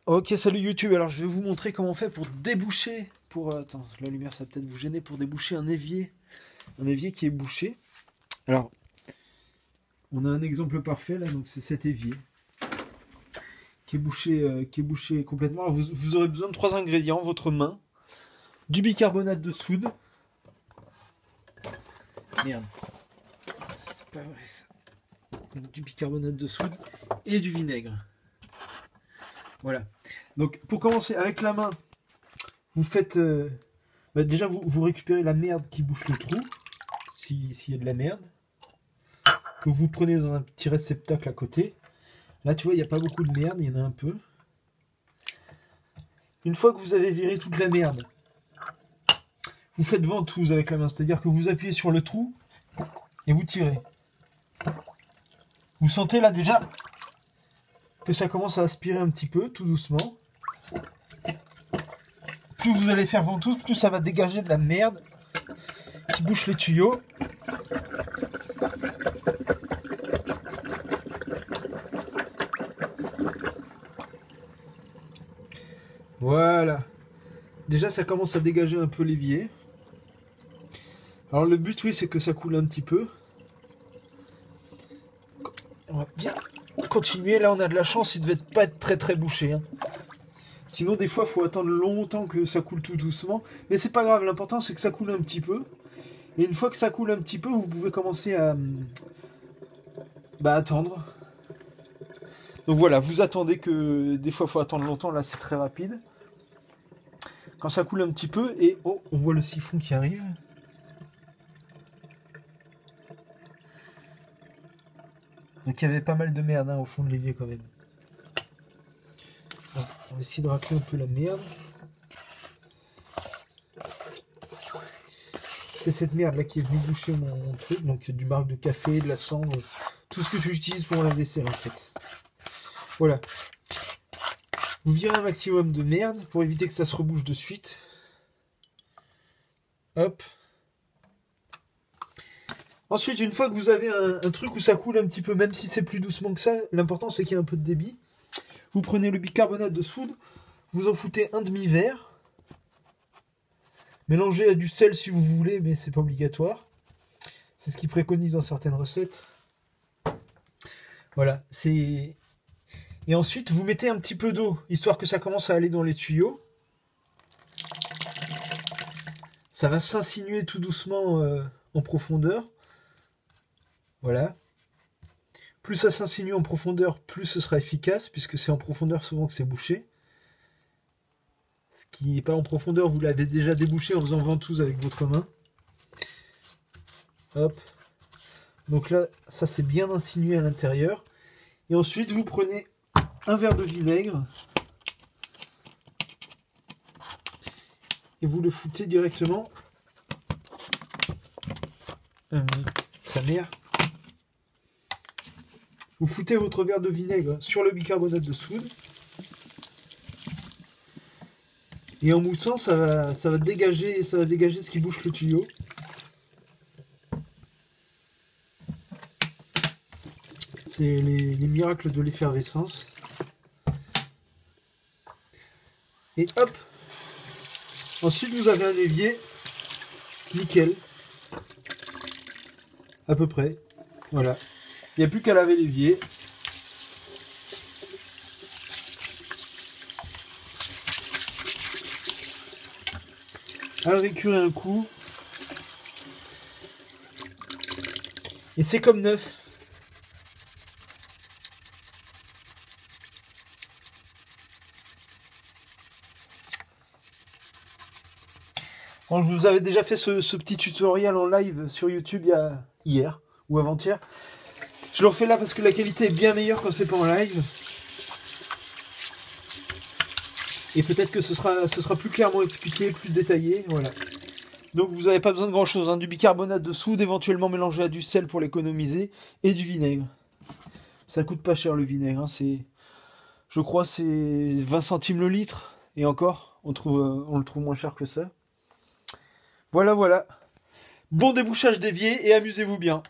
Ok, salut YouTube. Alors, je vais vous montrer comment on fait pour déboucher. Attends, la lumière, ça va peut-être vous gêner pour déboucher un évier. Un évier qui est bouché. Alors, on a un exemple parfait là, donc c'est cet évier qui est bouché complètement. Alors, vous aurez besoin de 3 ingrédients, votre main, du bicarbonate de soude. Merde, c'est pas vrai ça. Donc, du bicarbonate de soude et du vinaigre. Voilà. Donc pour commencer avec la main, vous faites déjà vous récupérez la merde qui bouche le trou, s'il y a de la merde, que vous prenez dans un petit réceptacle à côté. Là tu vois il n'y a pas beaucoup de merde, il y en a un peu. Une fois que vous avez viré toute la merde, vous faites ventouse avec la main, c'est-à-dire que vous appuyez sur le trou et vous tirez. Vous sentez là déjà que ça commence à aspirer un petit peu, tout doucement. Plus vous allez faire ventouse, plus ça va dégager de la merde qui bouche les tuyaux. Voilà. Déjà, ça commence à dégager un peu l'évier. Alors le but, oui, c'est que ça coule un petit peu. On va bien continuer. Là, on a de la chance, il devait pas être très très bouché, hein. Sinon, des fois, il faut attendre longtemps que ça coule tout doucement. Mais c'est pas grave, l'important, c'est que ça coule un petit peu. Et une fois que ça coule un petit peu, vous pouvez commencer à attendre. Donc voilà, vous attendez que... Des fois, il faut attendre longtemps. Là, c'est très rapide. Quand ça coule un petit peu, et oh, on voit le siphon qui arrive. Donc il y avait pas mal de merde au fond de l'évier quand même. Alors, on va essayer de racler un peu la merde. C'est cette merde là qui est venue boucher mon truc, donc du marc de café, de la cendre, tout ce que j'utilise pour la vaisselle en fait. Voilà. Vous virez un maximum de merde pour éviter que ça se rebouche de suite. Hop. Ensuite, une fois que vous avez un truc où ça coule un petit peu, même si c'est plus doucement que ça, l'important c'est qu'il y ait un peu de débit. Vous prenez le bicarbonate de soude, vous en foutez un demi-verre. Mélangez à du sel si vous voulez, mais c'est pas obligatoire. C'est ce qu'ils préconisent dans certaines recettes. Voilà, c'est... Et ensuite, vous mettez un petit peu d'eau, histoire que ça commence à aller dans les tuyaux. Ça va s'insinuer tout doucement en profondeur. Voilà. Plus ça s'insinue en profondeur, plus ce sera efficace, puisque c'est en profondeur souvent que c'est bouché. Ce qui n'est pas en profondeur, vous l'avez déjà débouché en faisant ventouse avec votre main. Hop. Donc là, ça c'est bien insinué à l'intérieur. Et ensuite, vous prenez un verre de vinaigre. Et vous le foutez directement. Sa mère. Vous foutez votre verre de vinaigre sur le bicarbonate de soude. Et en moussant, ça va dégager ce qui bouche le tuyau. C'est les miracles de l'effervescence. Et hop! Ensuite, vous avez un évier nickel. À peu près. Voilà. Il n'y a plus qu'à laver l'évier. À le récurer un coup. Et c'est comme neuf. Bon, je vous avais déjà fait ce petit tutoriel en live sur YouTube hier ou avant-hier. Je le refais là parce que la qualité est bien meilleure quand c'est pas en live. Et peut-être que ce sera plus clairement expliqué, plus détaillé, voilà. Donc vous n'avez pas besoin de grand chose, hein. Du bicarbonate de soude, éventuellement mélangé à du sel pour l'économiser, et du vinaigre. Ça coûte pas cher le vinaigre, hein. Je crois c'est 20 centimes le litre, et encore, on le trouve moins cher que ça. Voilà, voilà. Bon débouchage d'évier et amusez-vous bien.